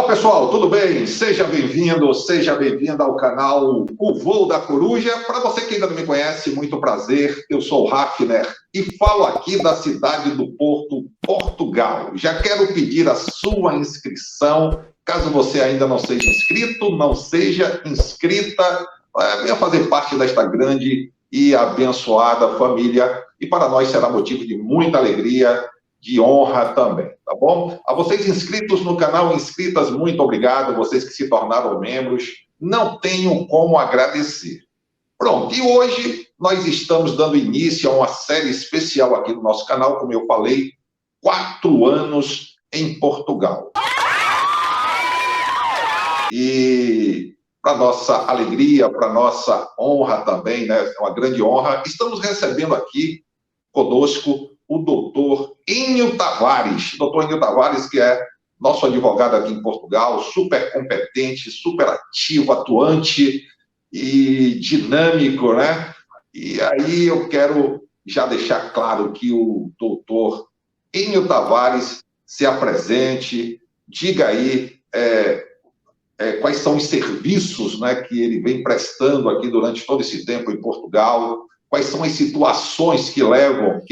Fala pessoal, tudo bem? Seja bem-vindo, seja bem-vinda ao canal O Voo da Coruja. Para você que ainda não me conhece, muito prazer, eu sou o Hafner e falo aqui da cidade do Porto, Portugal. Já quero pedir a sua inscrição, caso você ainda não seja inscrito, não seja inscrita, venha fazer parte desta grande e abençoada família e para nós será motivo de muita alegria, de honra também, tá bom? A vocês inscritos no canal, inscritas, muito obrigado. Vocês que se tornaram membros, não tenho como agradecer. Pronto, e hoje nós estamos dando início a uma série especial aqui no nosso canal, como eu falei, 4 anos em Portugal. E para nossa alegria, para nossa honra também, né? É uma grande honra, estamos recebendo aqui conosco o doutor Enio Tavares. Doutor Enio Tavares, que é nosso advogado aqui em Portugal, super competente, super ativo, atuante e dinâmico, né? E aí eu quero já deixar claro que o doutor Enio Tavares se apresente, diga aí quais são os serviços, né, que ele vem prestando aqui durante todo esse tempo em Portugal, quais são as situações que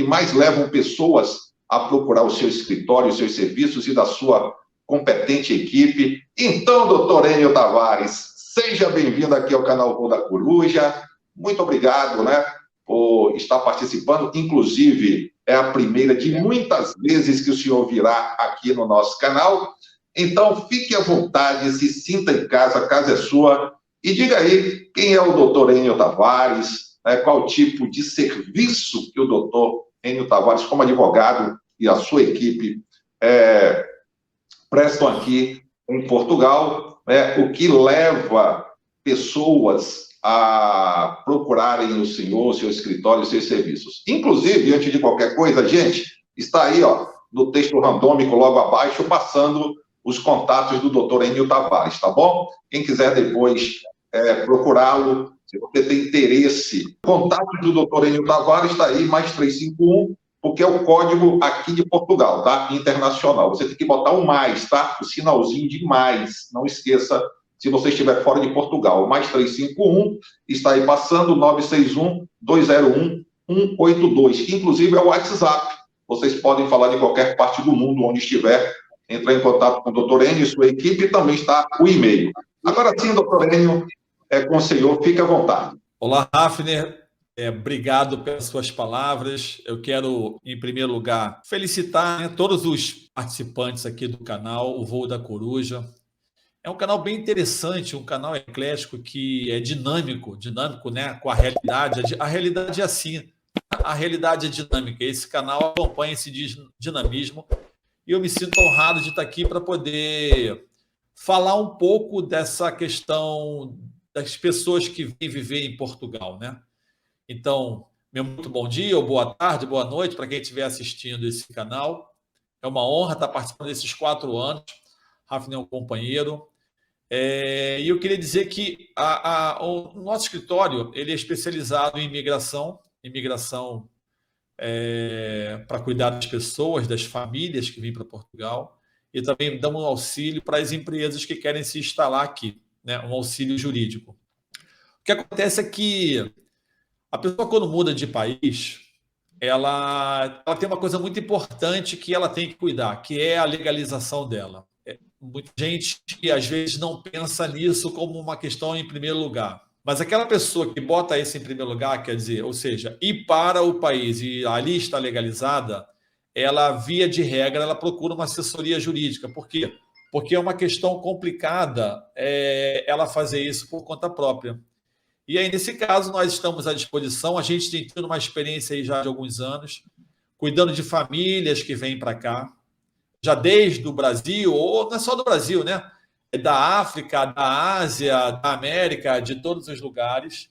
mais levam pessoas a procurar o seu escritório, os seus serviços e da sua competente equipe. Então, doutor Enio Tavares, seja bem-vindo aqui ao canal Voo da Coruja. Muito obrigado, né, por estar participando. Inclusive, é a primeira de muitas vezes que o senhor virá aqui no nosso canal. Então, fique à vontade, se sinta em casa, a casa é sua. E diga aí quem é o doutor Enio Tavares, qual tipo de serviço que o doutor Enio Tavares, como advogado, e a sua equipe prestam aqui em Portugal, o que leva pessoas a procurarem o senhor, o seu escritório, os seus serviços. Inclusive, antes de qualquer coisa, gente, está aí, ó, no texto randômico logo abaixo, passando os contatos do doutor Enio Tavares, tá bom? Quem quiser depois procurá-lo, se você tem interesse, contato do doutor Enio Tavares está aí, mais 351, porque é o código aqui de Portugal, tá? Internacional. Você tem que botar o mais, tá? O sinalzinho de mais. Não esqueça, se você estiver fora de Portugal. O mais 351 está aí passando, 961-201-182, que inclusive é o WhatsApp. Vocês podem falar de qualquer parte do mundo, onde estiver, entrar em contato com o doutor Enio e sua equipe, e também está o e-mail. Agora sim, doutor Enio, com o senhor, fique à vontade. Olá, Hafner. Obrigado pelas suas palavras. Eu quero, em primeiro lugar, felicitar todos os participantes aqui do canal, o Voo da Coruja. É um canal bem interessante, um canal eclético que é dinâmico, né, com a realidade. A realidade é assim, a realidade é dinâmica. Esse canal acompanha esse dinamismo e eu me sinto honrado de estar aqui para poder falar um pouco dessa questão das pessoas que vêm viver em Portugal, né? Então, meu muito bom dia, ou boa tarde, boa noite para quem estiver assistindo esse canal. É uma honra estar participando desses 4 anos. Hafner é um companheiro. E eu queria dizer que o nosso escritório ele é especializado em imigração para cuidar das pessoas, das famílias que vêm para Portugal, e também damos um auxílio para as empresas que querem se instalar aqui, né? Um auxílio jurídico. O que acontece é que a pessoa, quando muda de país, ela tem uma coisa muito importante que ela tem que cuidar, que é a legalização dela. Muita gente que às vezes não pensa nisso como uma questão em primeiro lugar. Mas aquela pessoa que bota isso em primeiro lugar, quer dizer, ou seja, ir para o país e ali está legalizada, ela, via de regra, ela procura uma assessoria jurídica. Por quê? Porque é uma questão complicada ela fazer isso por conta própria. E aí, nesse caso, nós estamos à disposição. A gente tem tido uma experiência aí já de alguns anos, cuidando de famílias que vêm para cá, já desde o Brasil, ou não é só do Brasil, né? É da África, da Ásia, da América, de todos os lugares.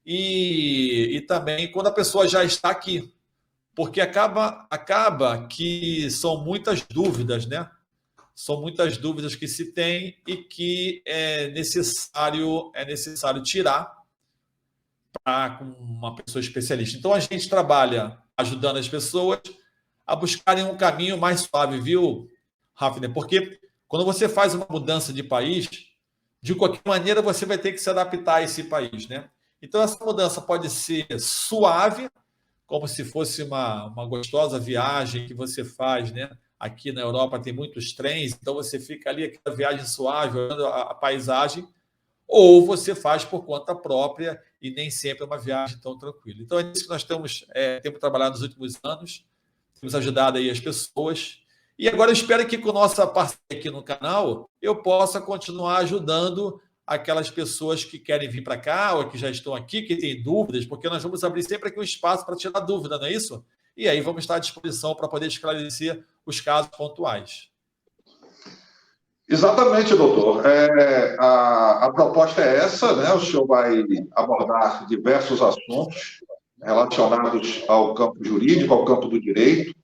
E também quando a pessoa já está aqui. Porque acaba que são muitas dúvidas, né? São muitas dúvidas que se tem e que é necessário tirar com uma pessoa especialista. Então, a gente trabalha ajudando as pessoas a buscarem um caminho mais suave, viu, Hafner? Porque Quando você faz uma mudança de país, de qualquer maneira você vai ter que se adaptar a esse país, né? Então, essa mudança pode ser suave, como se fosse uma gostosa viagem que você faz, né? Aqui na Europa tem muitos trens, então você fica ali, aquela viagem suave, olhando a paisagem, ou você faz por conta própria e nem sempre é uma viagem tão tranquila. Então, é isso que nós temos trabalhado nos últimos anos, temos ajudado aí as pessoas. E agora eu espero que com nossa parceria aqui no canal, eu possa continuar ajudando aquelas pessoas que querem vir para cá ou que já estão aqui, que têm dúvidas, porque nós vamos abrir sempre aqui um espaço para tirar dúvida, não é isso? E aí vamos estar à disposição para poder esclarecer os casos pontuais. Exatamente, doutor. A proposta é essa, né? O senhor vai abordar diversos assuntos relacionados ao campo jurídico, ao campo do direito.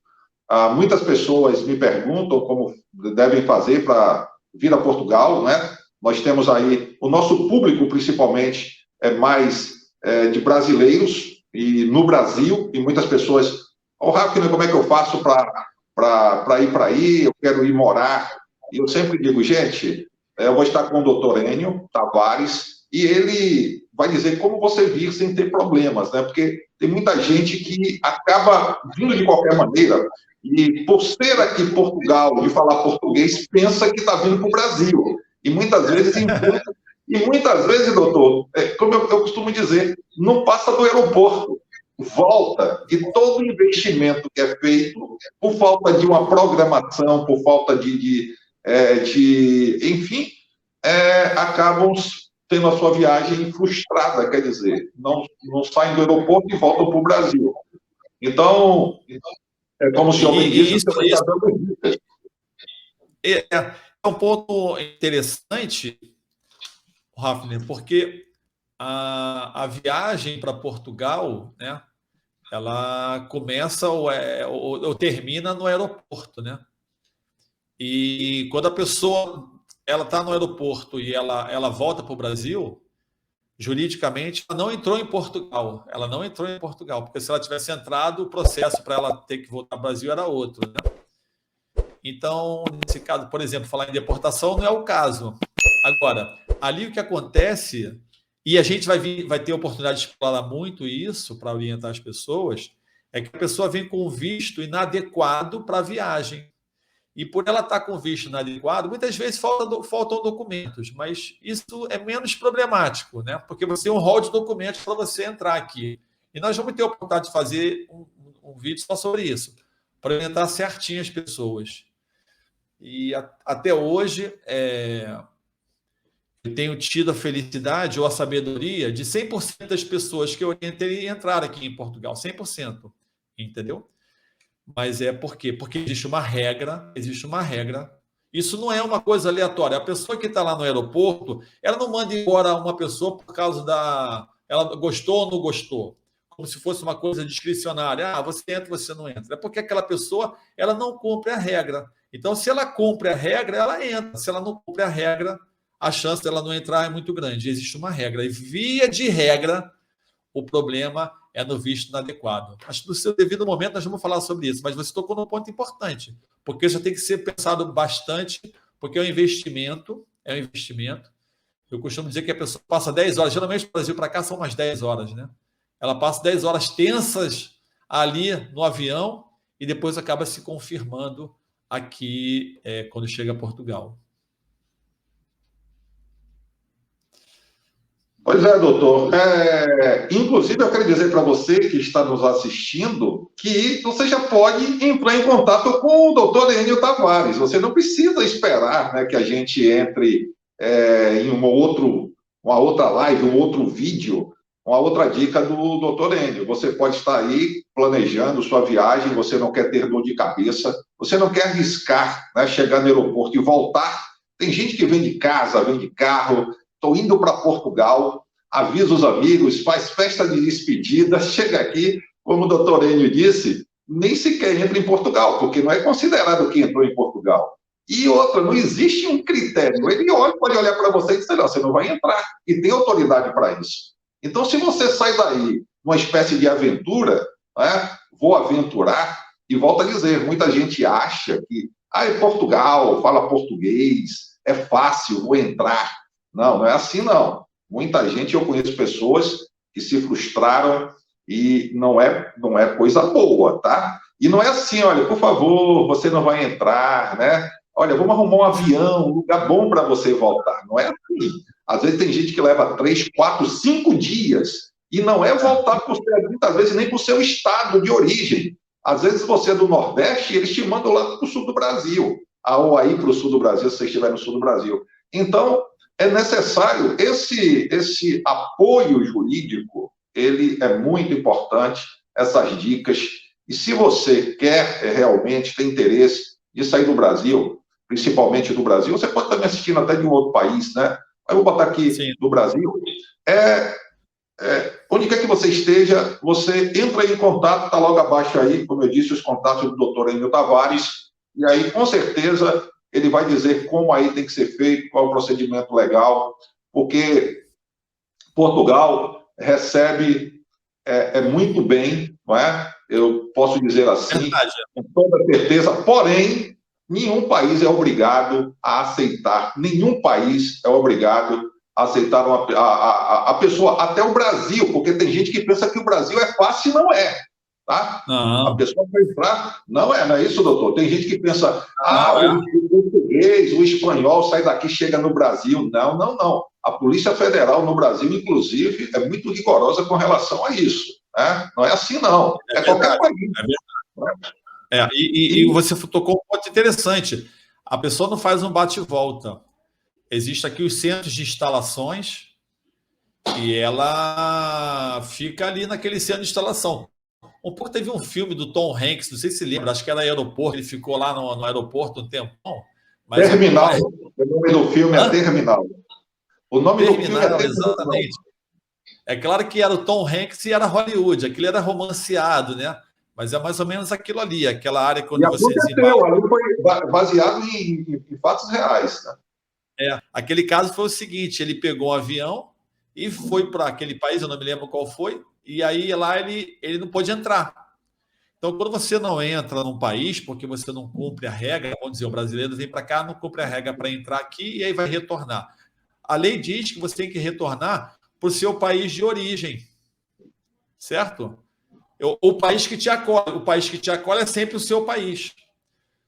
Muitas pessoas me perguntam como devem fazer para vir a Portugal, né? Nós temos aí, o nosso público, principalmente, é mais de brasileiros, e no Brasil, e muitas pessoas, Rafner, como é que eu faço para ir para aí? Eu quero ir morar. E eu sempre digo, gente, eu vou estar com o doutor Enio Tavares, e ele vai dizer como você vir sem ter problemas, né? Porque tem muita gente que acaba vindo de qualquer maneira, e por ser aqui em Portugal, de falar português, pensa que está vindo para o Brasil. E muitas vezes, doutor, como eu costumo dizer, não passa do aeroporto, volta. E todo investimento que é feito, por falta de uma programação, por falta enfim, acabam tendo a sua viagem frustrada, quer dizer, não saem do aeroporto e voltam para o Brasil. Então, como o senhor me disse, você vai estar dando dicas. É um ponto interessante, Rafner, porque a viagem para Portugal, né, ela começa ou termina no aeroporto, né? E quando a pessoa está no aeroporto e ela volta para o Brasil, juridicamente, ela não entrou em Portugal. Ela não entrou em Portugal, porque se ela tivesse entrado, o processo para ela ter que voltar ao Brasil era outro, né? Então, nesse caso, por exemplo, falar em deportação não é o caso. Agora, ali o que acontece, e a gente vai ter a oportunidade de explorar muito isso para orientar as pessoas, é que a pessoa vem com visto inadequado para a viagem. E por ela estar com visto inadequado, muitas vezes faltam documentos, mas isso é menos problemático, né? Porque você tem um rol de documentos para você entrar aqui. E nós vamos ter a oportunidade de fazer um vídeo só sobre isso, para orientar certinho as pessoas. E até hoje, eu tenho tido a felicidade ou a sabedoria de 100% das pessoas que eu orientei entrar aqui em Portugal, 100%, entendeu? Mas por quê? Porque existe uma regra. Isso não é uma coisa aleatória. A pessoa que está lá no aeroporto, ela não manda embora uma pessoa por causa ela gostou ou não gostou. Como se fosse uma coisa discricionária. Você entra, você não entra. É porque aquela pessoa, ela não cumpre a regra. Então, se ela cumpre a regra, ela entra. Se ela não cumpre a regra, a chance dela não entrar é muito grande. Existe uma regra. E, via de regra, o problema é no visto inadequado. Acho que no seu devido momento nós vamos falar sobre isso, mas você tocou num ponto importante, porque isso tem que ser pensado bastante, porque é um investimento. Eu costumo dizer que a pessoa passa 10 horas, geralmente do Brasil para cá são umas 10 horas, né? Ela passa 10 horas tensas ali no avião e depois acaba se confirmando aqui quando chega a Portugal. Pois é, doutor. Inclusive, eu quero dizer para você que está nos assistindo que você já pode entrar em contato com o doutor Enio Tavares. Você não precisa esperar, né, que a gente entre em uma outra live, um outro vídeo, uma outra dica do doutor Enio. Você pode estar aí planejando sua viagem, você não quer ter dor de cabeça, você não quer arriscar, né, chegar no aeroporto e voltar. Tem gente que vem de casa, vem de carro. Estou indo para Portugal, avisa os amigos, faz festa de despedida, chega aqui, como o doutor Enio disse, nem sequer entra em Portugal, porque não é considerado que entrou em Portugal. E outra, não existe um critério. Ele pode olhar para você e dizer, não, você não vai entrar, e tem autoridade para isso. Então, se você sai daí uma espécie de aventura, né, vou aventurar, e volto a dizer, muita gente acha que É Portugal, fala português, é fácil, vou entrar. Não, não é assim, não. Muita gente, eu conheço pessoas que se frustraram e não é coisa boa, tá? E não é assim, olha, por favor, você não vai entrar, né? Olha, vamos arrumar um avião, um lugar bom para você voltar. Não é assim. Às vezes tem gente que leva 3, 4, 5 dias e não é voltar por muitas vezes nem para o seu estado de origem. Às vezes você é do Nordeste e eles te mandam lá para o sul do Brasil, ou aí para o sul do Brasil, se você estiver no sul do Brasil. Então, é necessário esse apoio jurídico, ele é muito importante, essas dicas. E se você quer realmente ter interesse de sair do Brasil, principalmente do Brasil, você pode estar me assistindo até de um outro país, né? Eu vou botar aqui Sim. do Brasil. Onde quer que você esteja, você entra em contato, está logo abaixo aí, como eu disse, os contatos do doutor Enio Tavares, e aí, com certeza, ele vai dizer como aí tem que ser feito, qual é o procedimento legal, porque Portugal recebe muito bem, não é? Eu posso dizer assim, com toda certeza, porém, nenhum país é obrigado a aceitar, nenhum país é obrigado a aceitar a pessoa, até o Brasil, porque tem gente que pensa que o Brasil é fácil e não é, tá? Não. A pessoa vai entrar, não é isso, doutor. Tem gente que pensa, o português, o espanhol sai daqui, chega no Brasil. Não, não, não. A Polícia Federal no Brasil, inclusive, é muito rigorosa com relação a isso. Né? Não é assim, não. É qualquer país. E você tocou um ponto interessante. A pessoa não faz um bate-volta. Existem aqui os centros de instalações e ela fica ali naquele centro de instalação. Um pouco teve um filme do Tom Hanks, não sei se lembra, acho que era Aeroporto, ele ficou lá no aeroporto um tempão. Mas Terminal. O nome do filme é Terminal. O nome do filme é Terminal. Exatamente. É claro que era o Tom Hanks e era Hollywood, aquilo era romanceado, né? Mas é mais ou menos aquilo ali, aquela área quando você desembarca. Ali foi baseado em fatos reais, né? Aquele caso foi o seguinte: ele pegou um avião e foi para aquele país, eu não me lembro qual foi, e aí lá ele não pôde entrar. Então, quando você não entra num país, porque você não cumpre a regra, vamos dizer, o brasileiro vem para cá, não cumpre a regra para entrar aqui e aí vai retornar. A lei diz que você tem que retornar para o seu país de origem, certo? O país que te acolhe é sempre o seu país.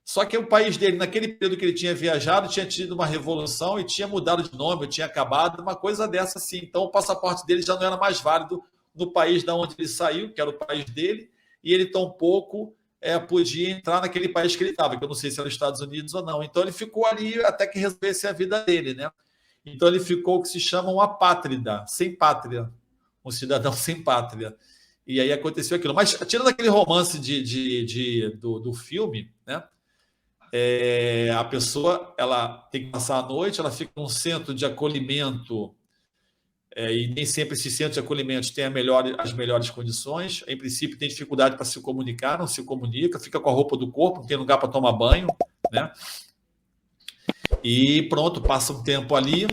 Só que o país dele, naquele período que ele tinha viajado, tinha tido uma revolução e tinha mudado de nome, tinha acabado, uma coisa dessa assim. Então, o passaporte dele já não era mais válido no país de onde ele saiu, que era o país dele, e ele tampouco podia entrar naquele país que ele estava, que eu não sei se era os Estados Unidos ou não. Então, ele ficou ali até que resolvesse a vida dele, né? Então, ele ficou o que se chama um apátrida, sem pátria, um cidadão sem pátria. E aí aconteceu aquilo. Mas, tirando aquele romance do filme, né? A pessoa ela tem que passar a noite, ela fica num centro de acolhimento e nem sempre esse centro de acolhimento tem as melhores condições. Em princípio, tem dificuldade para se comunicar, não se comunica, fica com a roupa do corpo, não tem lugar para tomar banho, né? E pronto, passa um tempo ali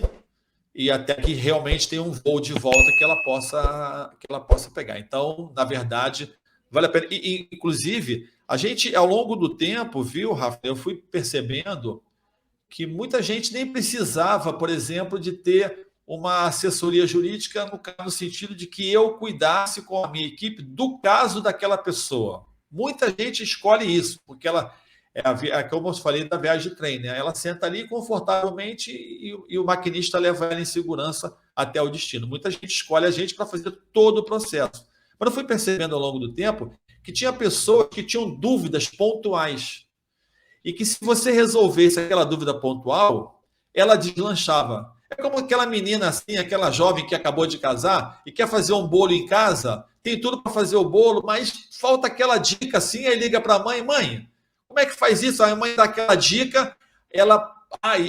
e até que realmente tem um voo de volta que ela possa pegar. Então, na verdade, vale a pena. E inclusive, a gente, ao longo do tempo, viu, Rafa, eu fui percebendo que muita gente nem precisava, por exemplo, de ter uma assessoria jurídica no sentido de que eu cuidasse com a minha equipe do caso daquela pessoa. Muita gente escolhe isso, porque ela como eu falei, da viagem de trem, né? Ela senta ali confortavelmente e o maquinista leva ela em segurança até o destino. Muita gente escolhe a gente para fazer todo o processo. Mas eu fui percebendo ao longo do tempo que tinha pessoas que tinham dúvidas pontuais e que se você resolvesse aquela dúvida pontual, ela deslanchava. É como aquela menina assim, aquela jovem que acabou de casar e quer fazer um bolo em casa, tem tudo para fazer o bolo, mas falta aquela dica assim, aí liga para a mãe, como é que faz isso? A mãe dá aquela dica,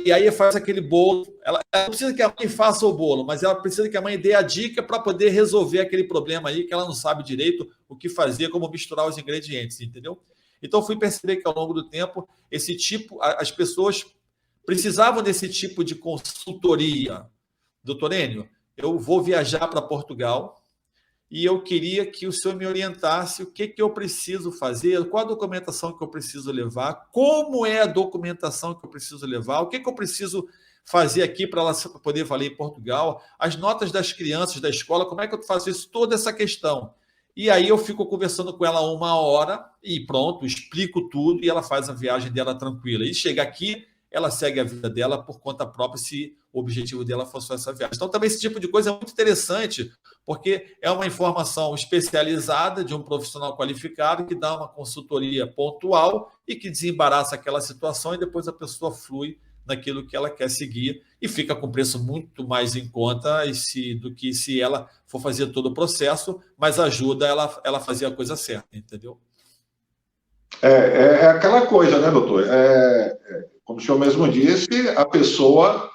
e aí faz aquele bolo. Ela não precisa que a mãe faça o bolo, mas ela precisa que a mãe dê a dica para poder resolver aquele problema aí, que ela não sabe direito o que fazer, como misturar os ingredientes, entendeu? Então, fui perceber que ao longo do tempo, as pessoas precisavam desse tipo de consultoria. Doutor Enio, eu vou viajar para Portugal, e eu queria que o senhor me orientasse o que eu preciso fazer, qual a documentação que eu preciso levar, como é a documentação que eu preciso levar, o que eu preciso fazer aqui para ela poder valer em Portugal, as notas das crianças da escola, como é que eu faço isso, toda essa questão. E aí eu fico conversando com ela 1 hora e pronto, explico tudo e ela faz a viagem dela tranquila. E chega aqui, ela segue a vida dela por conta própria, se o objetivo dela for só essa viagem. Então, também esse tipo de coisa é muito interessante, porque é uma informação especializada de um profissional qualificado que dá uma consultoria pontual e que desembaraça aquela situação e depois a pessoa flui naquilo que ela quer seguir e fica com preço muito mais em conta do que se ela for fazer todo o processo, mas ajuda ela a fazer a coisa certa, entendeu? É aquela coisa, né, doutor? Como o senhor mesmo disse, a pessoa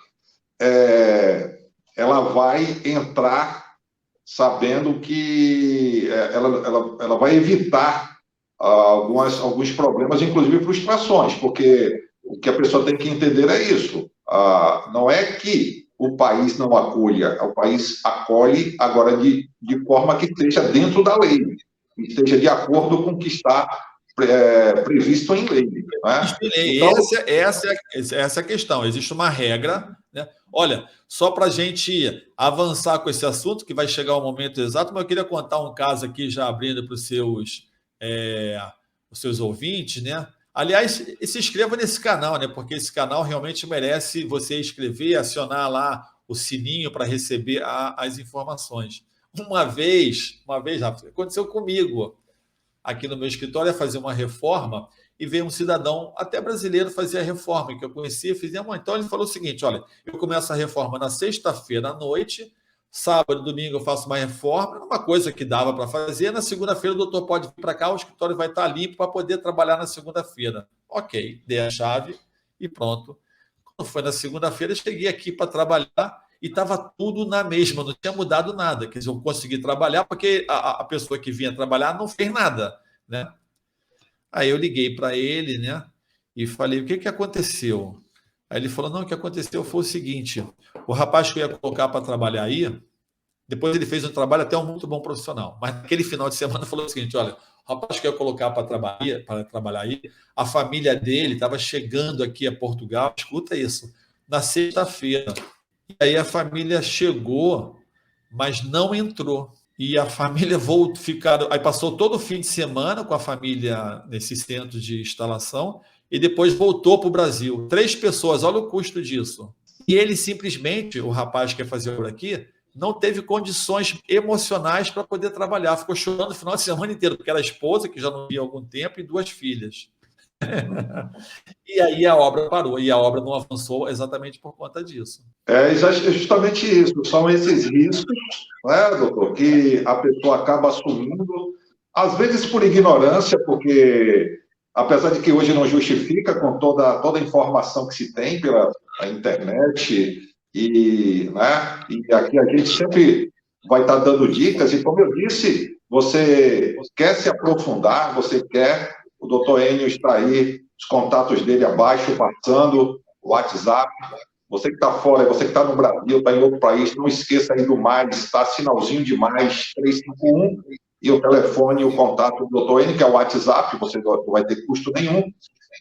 ela vai entrar sabendo que ela vai evitar alguns problemas, inclusive frustrações, porque o que a pessoa tem que entender é isso. Não é que o país não acolha, o país acolhe agora de forma que esteja dentro da lei, que esteja de acordo com o que está previsto em lei. Né? Então, essa é a questão. Existe uma regra, né? Olha, só para a gente avançar com esse assunto, que vai chegar o momento exato, mas eu queria contar um caso aqui, já abrindo para os seus ouvintes, né? Aliás, se inscreva nesse canal, né? Porque esse canal realmente merece você inscrever, acionar lá o sininho para receber as informações. Uma vez, Rafa, aconteceu comigo aqui no meu escritório, ia fazer uma reforma e veio um cidadão, até brasileiro, fazer a reforma, que eu conhecia, fizemos. Então ele falou o seguinte: olha, eu começo a reforma na sexta-feira à noite, sábado e domingo eu faço uma reforma, uma coisa que dava para fazer, na segunda-feira o doutor pode vir para cá, o escritório vai estar limpo para poder trabalhar na segunda-feira. Ok, dei a chave e pronto. Quando foi na segunda-feira, cheguei aqui para trabalhar e estava tudo na mesma, não tinha mudado nada. Quer dizer, eu consegui trabalhar porque a pessoa que vinha trabalhar não fez nada, né? Aí eu liguei para ele, né? E falei, o que aconteceu? Aí ele falou, não, o que aconteceu foi o seguinte, o rapaz que eu ia colocar para trabalhar aí, depois ele fez um trabalho até um muito bom profissional, mas naquele final de semana falou o seguinte, olha, o rapaz que eu ia colocar para trabalhar aí, a família dele estava chegando aqui a Portugal, escuta isso, na sexta-feira. E aí a família chegou, mas não entrou. E a família aí passou todo o fim de semana com a família nesse centro de instalação e depois voltou para o Brasil. 3 pessoas, olha o custo disso. E ele simplesmente, o rapaz que ia fazer por aqui, não teve condições emocionais para poder trabalhar. Ficou chorando o final de semana inteiro, porque era a esposa, que já não via há algum tempo, e 2 filhas. E aí a obra parou, e a obra não avançou exatamente por conta disso. É justamente isso, são esses riscos, né, doutor, que a pessoa acaba assumindo, às vezes por ignorância, porque, apesar de que hoje não justifica com toda a informação que se tem pela internet, né, e aqui a gente sempre vai estar dando dicas, e como eu disse, você quer se aprofundar, o doutor Enio está aí, os contatos dele abaixo, passando, o WhatsApp. Você que está fora, você que está no Brasil, está em outro país, não esqueça aí do mais, tá? Sinalzinho de mais 351 e o telefone, o contato do Dr. Enio, que é o WhatsApp, você não vai ter custo nenhum,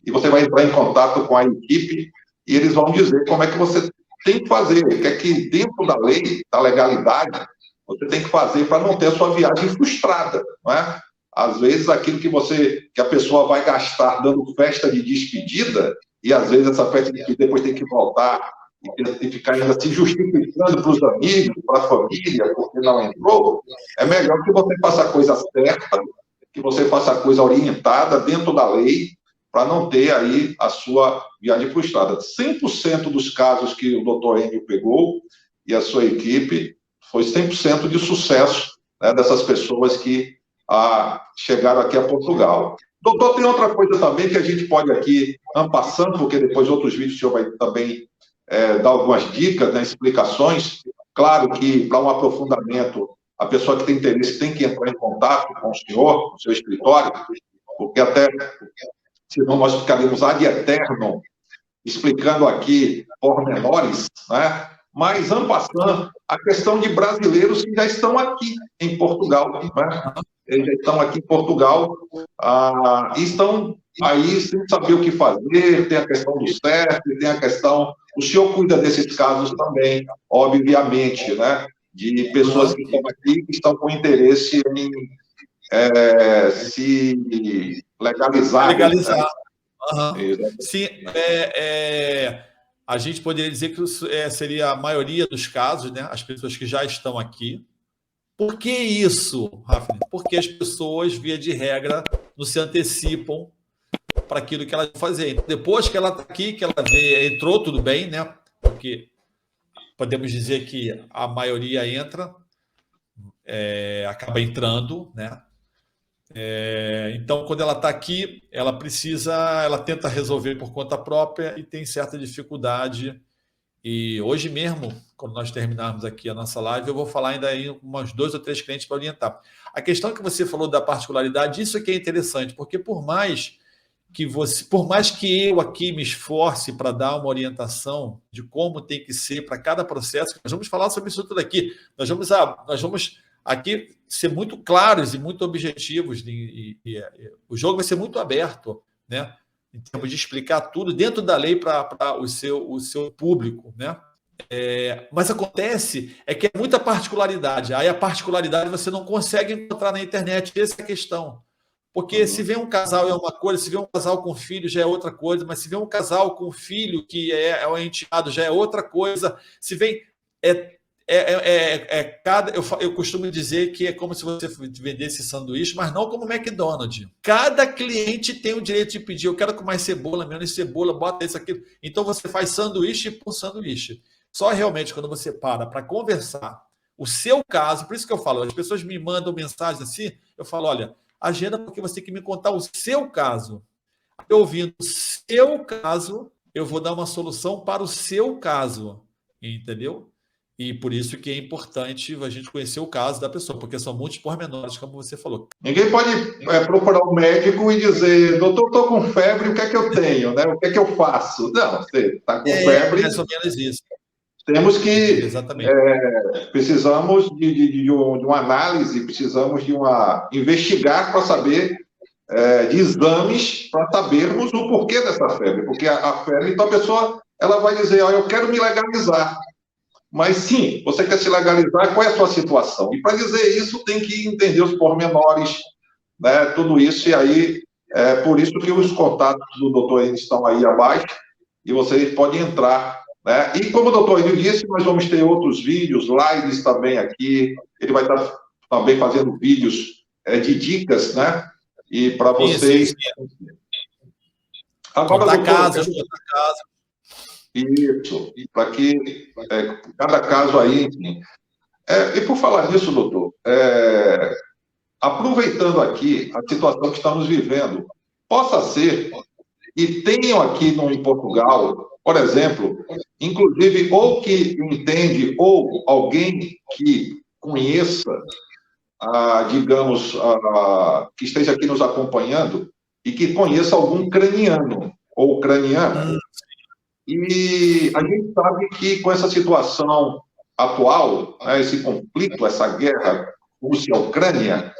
e você vai entrar em contato com a equipe e eles vão dizer como é que você tem que fazer, que é que dentro da lei, da legalidade, você tem que fazer para não ter a sua viagem frustrada, não é? Às vezes aquilo que a pessoa vai gastar dando festa de despedida, e às vezes essa festa de despedida depois tem que voltar e ficar ainda se justificando para os amigos, para a família, porque não entrou, é melhor que você faça a coisa certa, que você faça a coisa orientada dentro da lei, para não ter aí a sua viagem frustrada. 100% dos casos que o doutor Enio pegou e a sua equipe foi 100% de sucesso, né, dessas pessoas que chegaram aqui a Portugal. Doutor, tem outra coisa também que a gente pode aqui, passando, porque depois outros vídeos o senhor vai também dar algumas dicas, né, explicações. Claro que, para um aprofundamento, a pessoa que tem interesse tem que entrar em contato com o senhor, com o seu escritório, porque até, senão nós ficaríamos ad eternum explicando aqui pormenores, né? Mas, en passant, a questão de brasileiros que já estão aqui em Portugal, né? Eles já estão aqui em Portugal e estão aí sem saber o que fazer, tem a questão do CEF, tem a questão... O senhor cuida desses casos também, obviamente, né? De pessoas que estão aqui, que estão com interesse em se legalizar. Legalizar. Né? Sim, a gente poderia dizer que seria a maioria dos casos, né? As pessoas que já estão aqui. Por que isso, Rafa? Porque as pessoas, via de regra, não se antecipam para aquilo que elas vão fazer. Então, depois que ela está aqui, que ela entrou, tudo bem, né? Porque podemos dizer que a maioria entra, acaba entrando, né? Então, quando ela está aqui, ela tenta resolver por conta própria e tem certa dificuldade. E hoje mesmo, quando nós terminarmos aqui a nossa live, eu vou falar ainda aí umas 2 ou 3 clientes para orientar. A questão que você falou da particularidade, isso aqui é interessante, porque por mais que eu aqui me esforce para dar uma orientação de como tem que ser para cada processo, nós vamos falar sobre isso tudo aqui. Nós vamos aqui ser muito claros e muito objetivos. O jogo vai ser muito aberto, né? Em termos de explicar tudo dentro da lei para o seu público, né? Mas acontece que é muita particularidade. Aí a particularidade você não consegue encontrar na internet. Essa é a questão. Porque se vem um casal é uma coisa, se vem um casal com filho já é outra coisa, mas se vem um casal com filho que é um enteado já é outra coisa. Se vem... Eu costumo dizer que é como se você vendesse sanduíche, mas não como McDonald's. Cada cliente tem o direito de pedir, eu quero com mais cebola, menos cebola, bota isso, aquilo. Então você faz sanduíche por sanduíche. Só realmente quando você para conversar o seu caso, por isso que eu falo, as pessoas me mandam mensagens assim, eu falo, olha, agenda porque você tem que me contar o seu caso. Eu ouvindo o seu caso, eu vou dar uma solução para o seu caso, entendeu? E por isso que é importante a gente conhecer o caso da pessoa, porque são muitos pormenores, como você falou. Ninguém pode procurar um médico e dizer, doutor, estou com febre, o que é que eu tenho? Né? O que é que eu faço? Não, você está com febre... Mais ou menos isso. Temos que... Exatamente. Precisamos de uma análise, precisamos investigar para saber... de exames para sabermos o porquê dessa febre. Porque a febre, então a pessoa ela vai dizer, eu quero me legalizar. Mas sim, você quer se legalizar, qual é a sua situação? E para dizer isso, tem que entender os pormenores, né, tudo isso, e aí é por isso que os contatos do doutor Enio estão aí abaixo, e vocês podem entrar. Né? E como o doutor Enio disse, nós vamos ter outros vídeos, lives também aqui, ele vai estar também fazendo vídeos de dicas, né? E para vocês... Sim. Agora, doutor, casos. Isso, para que cada caso aí, enfim. E por falar nisso, doutor, aproveitando aqui a situação que estamos vivendo, possa ser que tenham aqui em Portugal, por exemplo, inclusive, ou que entende, ou alguém que conheça, digamos, que esteja aqui nos acompanhando e que conheça algum ucraniano ou ucraniana. E a gente sabe que com essa situação atual, esse conflito, essa guerra Rússia-Ucrânia,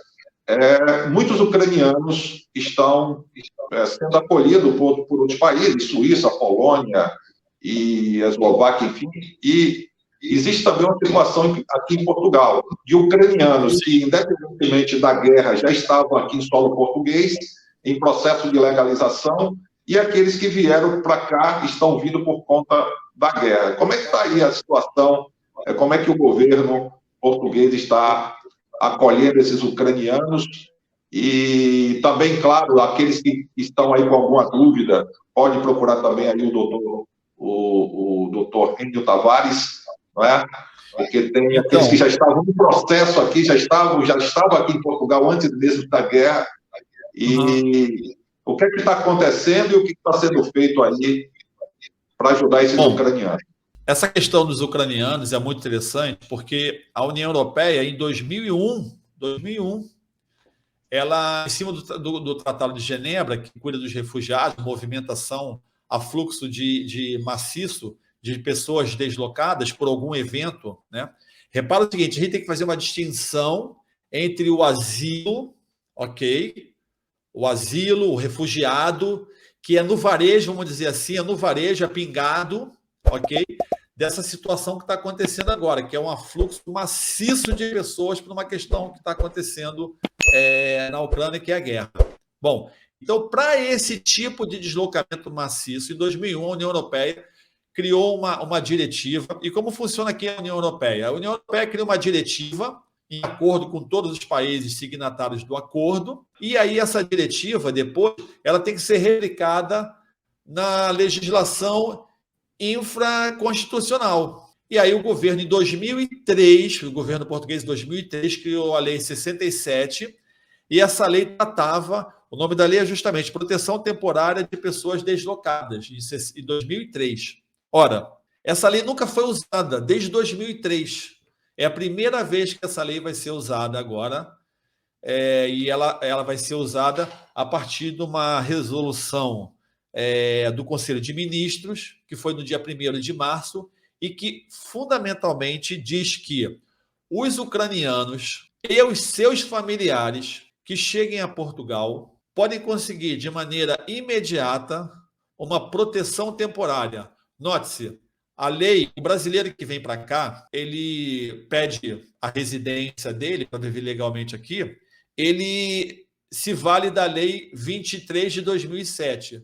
muitos ucranianos estão sendo acolhidos por outros países, Suíça, Polônia e Eslováquia, enfim, e existe também uma situação aqui em Portugal, de ucranianos que, independentemente da guerra, já estavam aqui em solo português, em processo de legalização, e aqueles que vieram para cá estão vindo por conta da guerra. Como é que está aí a situação? Como é que o governo português está acolhendo esses ucranianos? E também, claro, aqueles que estão aí com alguma dúvida, pode procurar também aí o doutor Enio Tavares, não é? Porque tem aqueles que já estavam no processo aqui, já estavam aqui em Portugal antes mesmo da guerra. E o que é que está acontecendo e o que está sendo feito aí para ajudar esses ucranianos? Essa questão dos ucranianos é muito interessante, porque a União Europeia, em 2001, ela, em cima do Tratado de Genebra, que cuida dos refugiados, movimentação a fluxo de maciço de pessoas deslocadas por algum evento, né? Repara o seguinte, a gente tem que fazer uma distinção entre o asilo, ok? O asilo, o refugiado, que é no varejo, vamos dizer assim, é no varejo, é pingado, ok? Dessa situação que está acontecendo agora, que é um afluxo maciço de pessoas por uma questão que está acontecendo na Ucrânia, que é a guerra. Bom, então, para esse tipo de deslocamento maciço, em 2001, a União Europeia criou uma diretiva. E como funciona aqui a União Europeia? A União Europeia criou uma diretiva em acordo com todos os países signatários do acordo, e aí essa diretiva, depois, ela tem que ser replicada na legislação infraconstitucional. E aí o governo, em 2003, o governo português, em 2003, criou a Lei 67, e essa lei tratava, o nome da lei é justamente Proteção Temporária de Pessoas Deslocadas, em 2003. Ora, essa lei nunca foi usada desde 2003. É a primeira vez que essa lei vai ser usada agora, e ela vai ser usada a partir de uma resolução do Conselho de Ministros, que foi no dia 1º de março, e que fundamentalmente diz que os ucranianos e os seus familiares que cheguem a Portugal podem conseguir de maneira imediata uma proteção temporária. Note-se, a lei, o brasileiro que vem para cá, ele pede a residência dele para viver legalmente aqui, ele se vale da Lei 23 de 2007,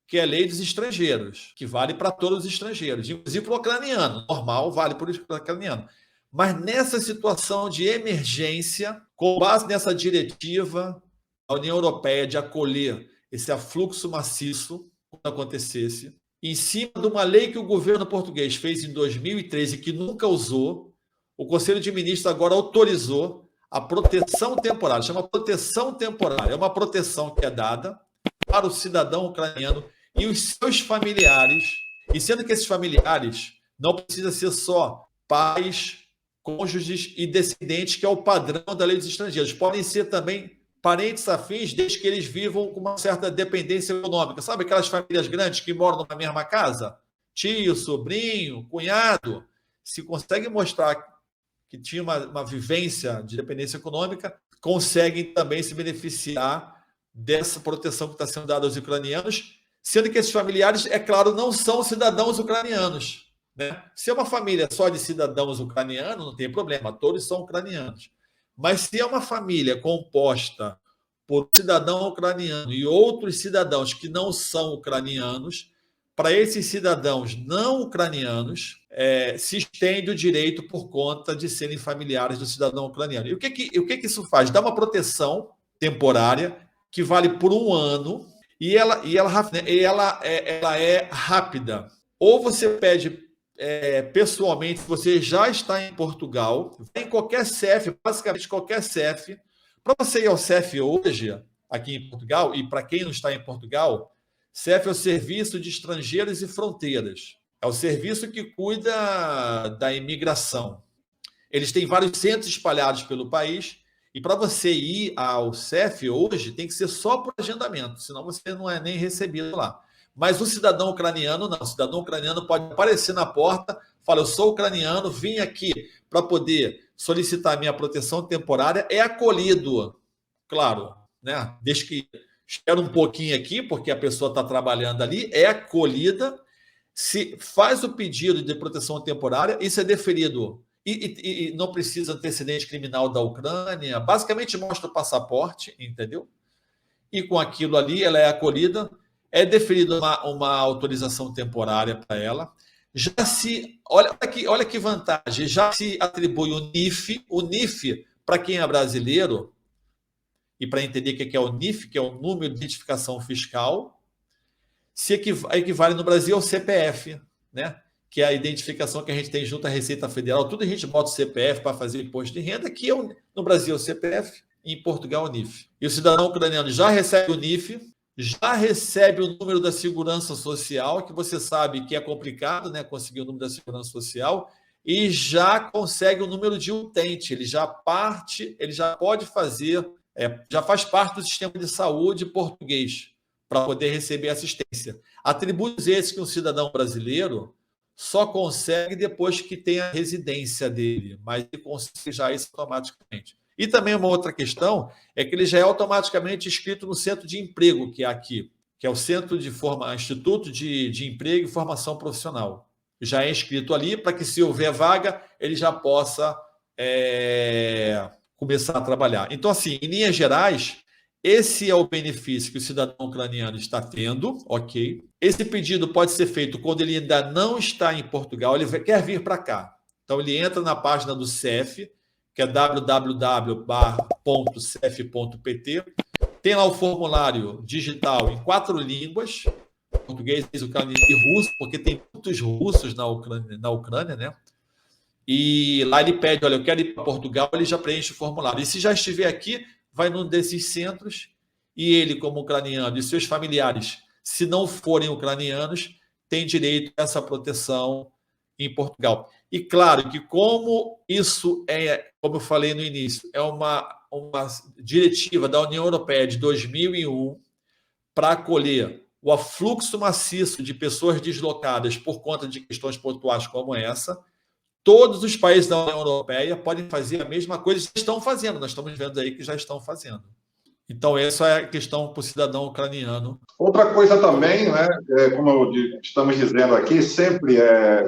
que é a lei dos estrangeiros, que vale para todos os estrangeiros, inclusive para o ucraniano. Normal, vale para o ucraniano. Mas nessa situação de emergência, com base nessa diretiva da União Europeia de acolher esse afluxo maciço, quando acontecesse, em cima de uma lei que o governo português fez em 2013 e que nunca usou, o Conselho de Ministros agora autorizou a proteção temporária. Chama proteção temporária. É uma proteção que é dada para o cidadão ucraniano e os seus familiares, e sendo que esses familiares não precisam ser só pais, cônjuges e descendentes, que é o padrão da lei dos estrangeiros. Podem ser também parentes afins, desde que eles vivam com uma certa dependência econômica. Sabe aquelas famílias grandes que moram numa mesma casa? Tio, sobrinho, cunhado. Se consegue mostrar que tinha uma vivência de dependência econômica, conseguem também se beneficiar dessa proteção que está sendo dada aos ucranianos, sendo que esses familiares, é claro, não são cidadãos ucranianos, né? Se é uma família só de cidadãos ucranianos, não tem problema, todos são ucranianos. Mas se é uma família composta por cidadão ucraniano e outros cidadãos que não são ucranianos, para esses cidadãos não ucranianos, se estende o direito por conta de serem familiares do cidadão ucraniano. E o que isso faz? Dá uma proteção temporária que vale por 1 ano e ela é rápida. Ou você pede pessoalmente, se você já está em Portugal, em qualquer CEF, basicamente qualquer CEF. Para você ir ao CEF hoje, aqui em Portugal, e para quem não está em Portugal, CEF é o Serviço de Estrangeiros e Fronteiras. É o serviço que cuida da imigração. Eles têm vários centros espalhados pelo país, e para você ir ao CEF hoje, tem que ser só por agendamento, senão você não é nem recebido lá. Mas o cidadão ucraniano não. O cidadão ucraniano pode aparecer na porta, fala, eu sou ucraniano, vim aqui para poder solicitar minha proteção temporária, é acolhido, claro, né? Desde que espera um pouquinho aqui, porque a pessoa está trabalhando ali, é acolhida, se faz o pedido de proteção temporária, isso é deferido. E não precisa antecedente criminal da Ucrânia, basicamente mostra o passaporte, entendeu? E com aquilo ali, ela é acolhida, é deferida uma autorização temporária para ela. Olha que vantagem, já se atribui o NIF, para quem é brasileiro, e para entender o que é o NIF, que é o Número de Identificação Fiscal, se equivale no Brasil ao CPF, né? Que é a identificação que a gente tem junto à Receita Federal. Tudo a gente bota o CPF para fazer imposto de renda, que no Brasil é o CPF, e em Portugal o NIF. E o cidadão ucraniano já recebe o NIF, já recebe o número da Segurança Social, que você sabe que é complicado, né, conseguir o número da Segurança Social, e já consegue o número de utente. Ele já pode fazer, já faz parte do sistema de saúde português para poder receber assistência. Atributos esses que um cidadão brasileiro só consegue depois que tem a residência dele, mas ele consegue já isso automaticamente. E também uma outra questão é que ele já é automaticamente inscrito no centro de emprego que é aqui, que é o Instituto de Emprego e Formação Profissional. Já é inscrito ali para que, se houver vaga, ele já possa começar a trabalhar. Então, assim, em linhas gerais, esse é o benefício que o cidadão ucraniano está tendo, ok? Esse pedido pode ser feito quando ele ainda não está em Portugal, ele quer vir para cá. Então, ele entra na página do CEF, que é www.cef.pt. Tem lá o formulário digital em 4 línguas, português, ucraniano e russo, porque tem muitos russos na Ucrânia, né? E lá ele pede, olha, eu quero ir para Portugal, ele já preenche o formulário. E se já estiver aqui, vai num desses centros e ele, como ucraniano, e seus familiares, se não forem ucranianos, tem direito a essa proteção em Portugal. E claro que, como isso é, como eu falei no início, é uma diretiva da União Europeia de 2001 para acolher o afluxo maciço de pessoas deslocadas por conta de questões pontuais como essa, todos os países da União Europeia podem fazer a mesma coisa, já estão fazendo, nós estamos vendo aí que já estão fazendo. Então, essa é a questão para o cidadão ucraniano. Outra coisa também, né, como estamos dizendo aqui, sempre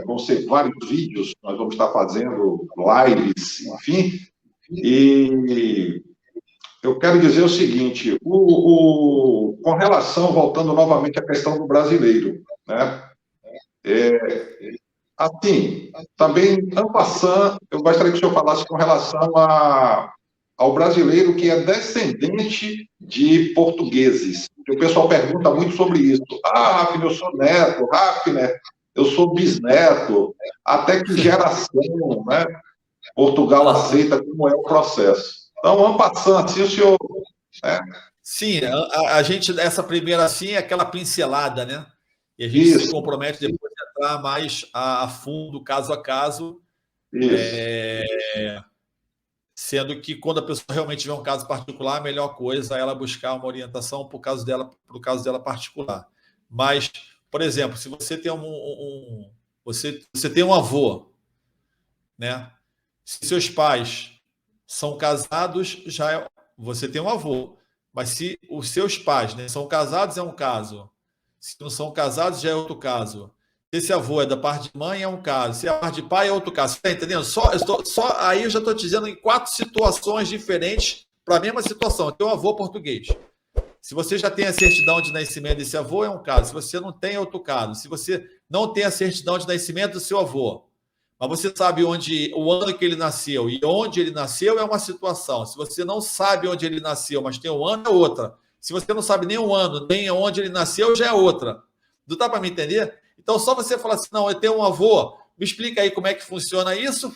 vão ser vários vídeos, nós vamos estar fazendo lives, enfim, e eu quero dizer o seguinte, com relação, voltando novamente à questão do brasileiro, né, assim, também, en passant, eu gostaria que o senhor falasse com relação ao brasileiro que é descendente de portugueses. O pessoal pergunta muito sobre isso. Ah, Rafner, eu sou neto. Rafner, eu sou bisneto. Até que geração, né? Portugal aceita, como é o processo. Então, en passant, assim, o senhor... Sim, a gente, essa primeira assim, é aquela pincelada, né? E a gente se compromete depois de entrar mais a fundo, caso a caso. Sendo que, quando a pessoa realmente tiver um caso particular, a melhor coisa é ela buscar uma orientação para o caso dela particular. Mas, por exemplo, se você tem você tem um avô, né? Se seus pais são casados, você tem um avô. Mas se os seus pais, né, são casados, é um caso. Se não são casados, já é outro caso. Se esse avô é da parte de mãe, é um caso. Se é da parte de pai, é outro caso. Você está entendendo? Aí eu já estou te dizendo em 4 situações diferentes para a mesma situação. Tem um avô português. Se você já tem a certidão de nascimento desse avô, é um caso. Se você não tem, é outro caso. Se você não tem a certidão de nascimento do seu avô, mas você sabe o ano que ele nasceu e onde ele nasceu, é uma situação. Se você não sabe onde ele nasceu, mas tem um ano, é outra. Se você não sabe nem o ano, nem onde ele nasceu, já é outra. Não dá para me entender? Então, só você falar assim, não, eu tenho um avô, me explica aí como é que funciona isso,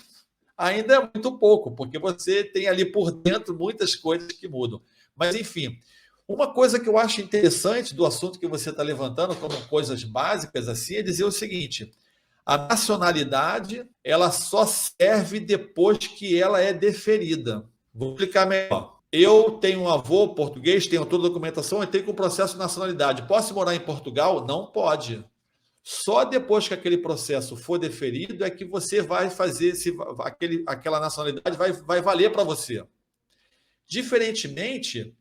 ainda é muito pouco, porque você tem ali por dentro muitas coisas que mudam. Mas, enfim, uma coisa que eu acho interessante do assunto que você está levantando, como coisas básicas assim, é dizer o seguinte: a nacionalidade, ela só serve depois que ela é deferida. Vou explicar melhor. Eu tenho um avô português, tenho toda a documentação, eu tenho com o processo de nacionalidade. Posso morar em Portugal? Não pode. Só depois que aquele processo for deferido é que você vai fazer, aquela nacionalidade vai valer para você. Diferentemente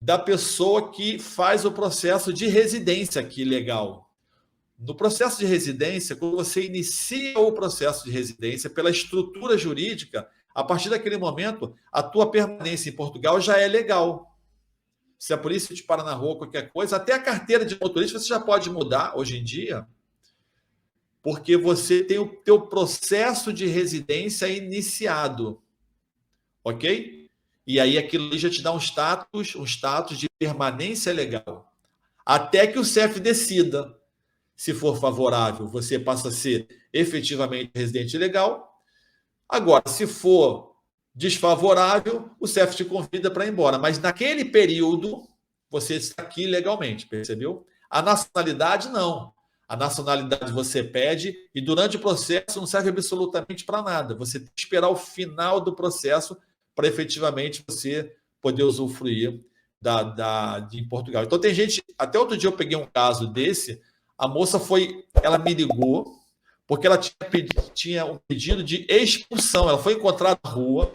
da pessoa que faz o processo de residência aqui legal. No processo de residência, quando você inicia o processo de residência pela estrutura jurídica, a partir daquele momento, a tua permanência em Portugal já é legal. Se a polícia te para na rua, qualquer coisa, até a carteira de motorista você já pode mudar hoje em dia, porque você tem o teu processo de residência iniciado, ok? E aí aquilo ali já te dá um status de permanência legal. Até que o CEF decida. Se for favorável, você passa a ser efetivamente residente legal. Agora, se for desfavorável, o CEF te convida para ir embora. Mas naquele período, você está aqui legalmente, percebeu? A nacionalidade, não. A nacionalidade você pede e durante o processo não serve absolutamente para nada. Você tem que esperar o final do processo para efetivamente você poder usufruir de Portugal. Então tem gente... Até outro dia eu peguei um caso desse, a moça ela me ligou porque ela tinha um pedido de expulsão. Ela foi encontrada na rua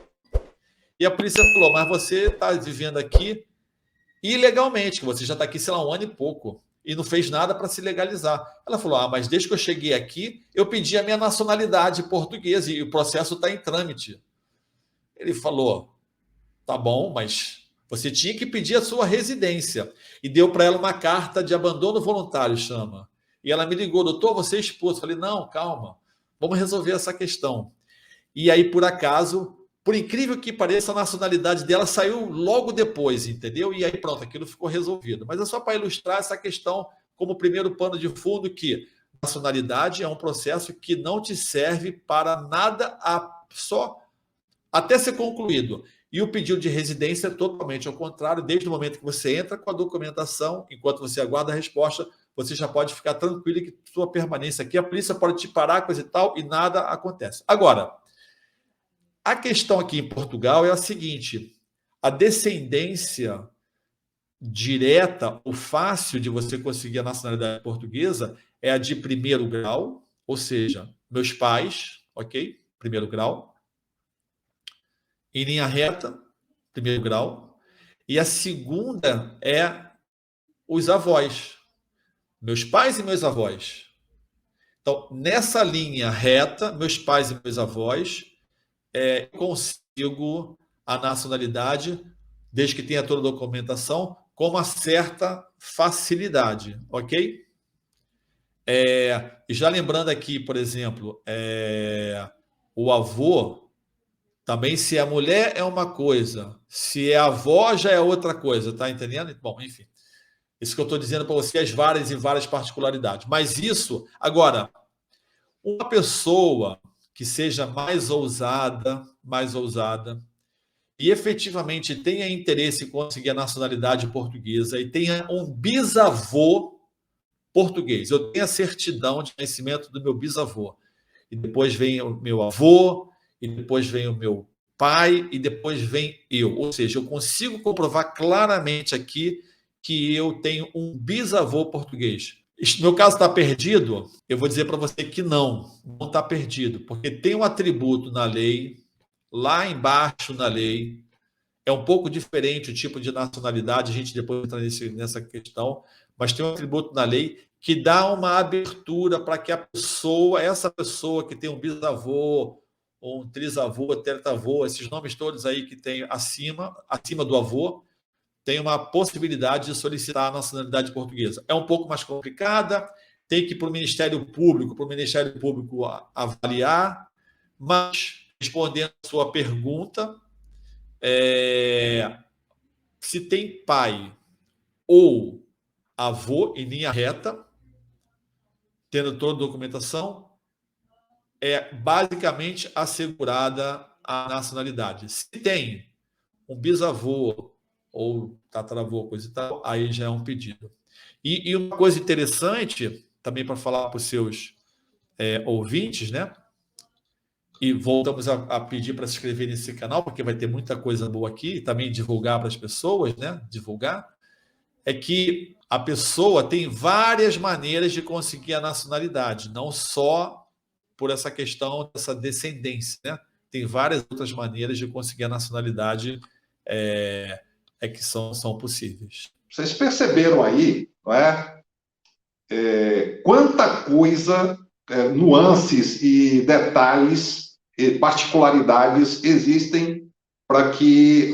e a polícia falou, mas você está vivendo aqui ilegalmente, que você já está aqui, sei lá, 1 ano e pouco, e não fez nada para se legalizar. Ela falou, mas desde que eu cheguei aqui, eu pedi a minha nacionalidade portuguesa e o processo está em trâmite. Ele falou, tá bom, mas você tinha que pedir a sua residência. E deu para ela uma carta de abandono voluntário, chama. E ela me ligou, doutor, você é expulso. Eu falei, não, calma, vamos resolver essa questão. E aí, por acaso, por incrível que pareça, a nacionalidade dela saiu logo depois, entendeu? E aí, pronto, aquilo ficou resolvido. Mas é só para ilustrar essa questão como primeiro pano de fundo, que nacionalidade é um processo que não te serve para nada só até ser concluído. E o pedido de residência é totalmente ao contrário. Desde o momento que você entra com a documentação, enquanto você aguarda a resposta, você já pode ficar tranquilo que sua permanência aqui, a polícia pode te parar, coisa e tal, e nada acontece. Agora, a questão aqui em Portugal é a seguinte, a descendência direta, o fácil de você conseguir a nacionalidade portuguesa é a de primeiro grau, ou seja, meus pais, ok? Primeiro grau. Em linha reta, primeiro grau. E a segunda é os avós, meus pais e meus avós. Então, nessa linha reta, meus pais e meus avós, consigo a nacionalidade, desde que tenha toda a documentação, com uma certa facilidade, ok? E já lembrando aqui, por exemplo, o avô, também, se é mulher é uma coisa, se é avó já é outra coisa, tá entendendo? Bom, enfim, isso que eu estou dizendo para você, as várias e várias particularidades. Mas isso, agora, uma pessoa que seja mais ousada, e efetivamente tenha interesse em conseguir a nacionalidade portuguesa e tenha um bisavô português, eu tenho a certidão de nascimento do meu bisavô, e depois vem o meu avô, e depois vem o meu pai, e depois vem eu. Ou seja, eu consigo comprovar claramente aqui que eu tenho um bisavô português. Meu caso está perdido? Eu vou dizer para você que não está perdido, porque tem um atributo na lei, lá embaixo na lei, é um pouco diferente o tipo de nacionalidade, a gente depois entra nessa questão, mas tem um atributo na lei que dá uma abertura para que essa pessoa que tem um bisavô, ou um trisavô, tetravô, esses nomes todos aí que tem acima do avô, tem uma possibilidade de solicitar a nacionalidade portuguesa. É um pouco mais complicada, tem que ir para o Ministério Público, avaliar, mas, respondendo a sua pergunta, se tem pai ou avô em linha reta, tendo toda a documentação, é basicamente assegurada a nacionalidade. Se tem um bisavô ou tataravô, coisa e tal, aí já é um pedido. E uma coisa interessante, também para falar para os seus ouvintes, né? E voltamos a pedir para se inscrever nesse canal, porque vai ter muita coisa boa aqui, e também divulgar para as pessoas, né? Divulgar, é que a pessoa tem várias maneiras de conseguir a nacionalidade, não só por essa questão dessa descendência, né? Tem várias outras maneiras de conseguir a nacionalidade que são possíveis. Vocês perceberam aí, não é? Quanta coisa, nuances e detalhes e particularidades existem para que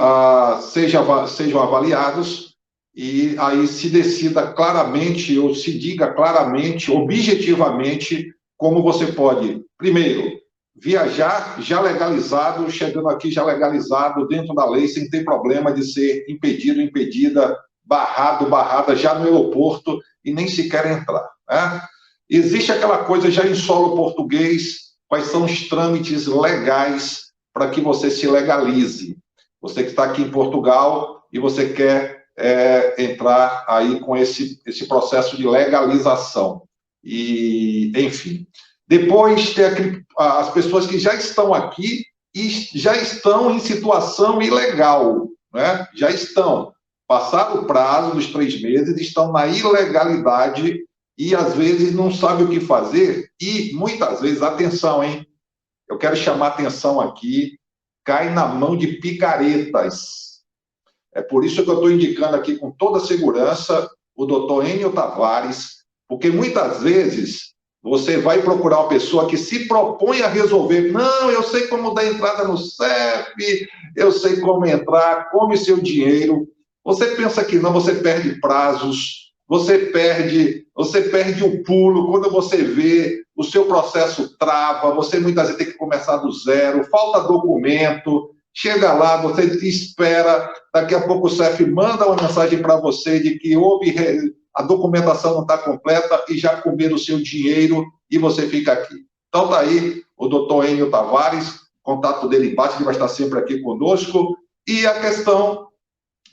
sejam avaliados e aí se decida claramente ou se diga claramente, objetivamente, como você pode, primeiro, viajar já legalizado, chegando aqui já legalizado dentro da lei, sem ter problema de ser impedido, impedida, barrada já no aeroporto e nem sequer entrar, né? Existe aquela coisa já em solo português, quais são os trâmites legais para que você se legalize. Você que está aqui em Portugal e você quer entrar aí com esse processo de legalização. E, enfim. Depois tem as pessoas que já estão aqui e já estão em situação ilegal, né? Já estão. Passaram o prazo dos 3 meses, estão na ilegalidade e às vezes não sabe o que fazer e muitas vezes, atenção, hein? Eu quero chamar atenção aqui, cai na mão de picaretas. É por isso que eu estou indicando aqui com toda segurança o doutor Enio Tavares, porque muitas vezes você vai procurar uma pessoa que se propõe a resolver. Não, eu sei como dar entrada no CEP, eu sei como entrar, come seu dinheiro. Você pensa que não, você perde prazos, você perde o pulo, quando você vê, o seu processo trava, você muitas vezes tem que começar do zero, falta documento, chega lá, você espera, daqui a pouco o CEF manda uma mensagem para você de que a documentação não está completa e já comeram o seu dinheiro e você fica aqui. Então está aí o doutor Enio Tavares, contato dele embaixo, ele vai estar sempre aqui conosco, e a questão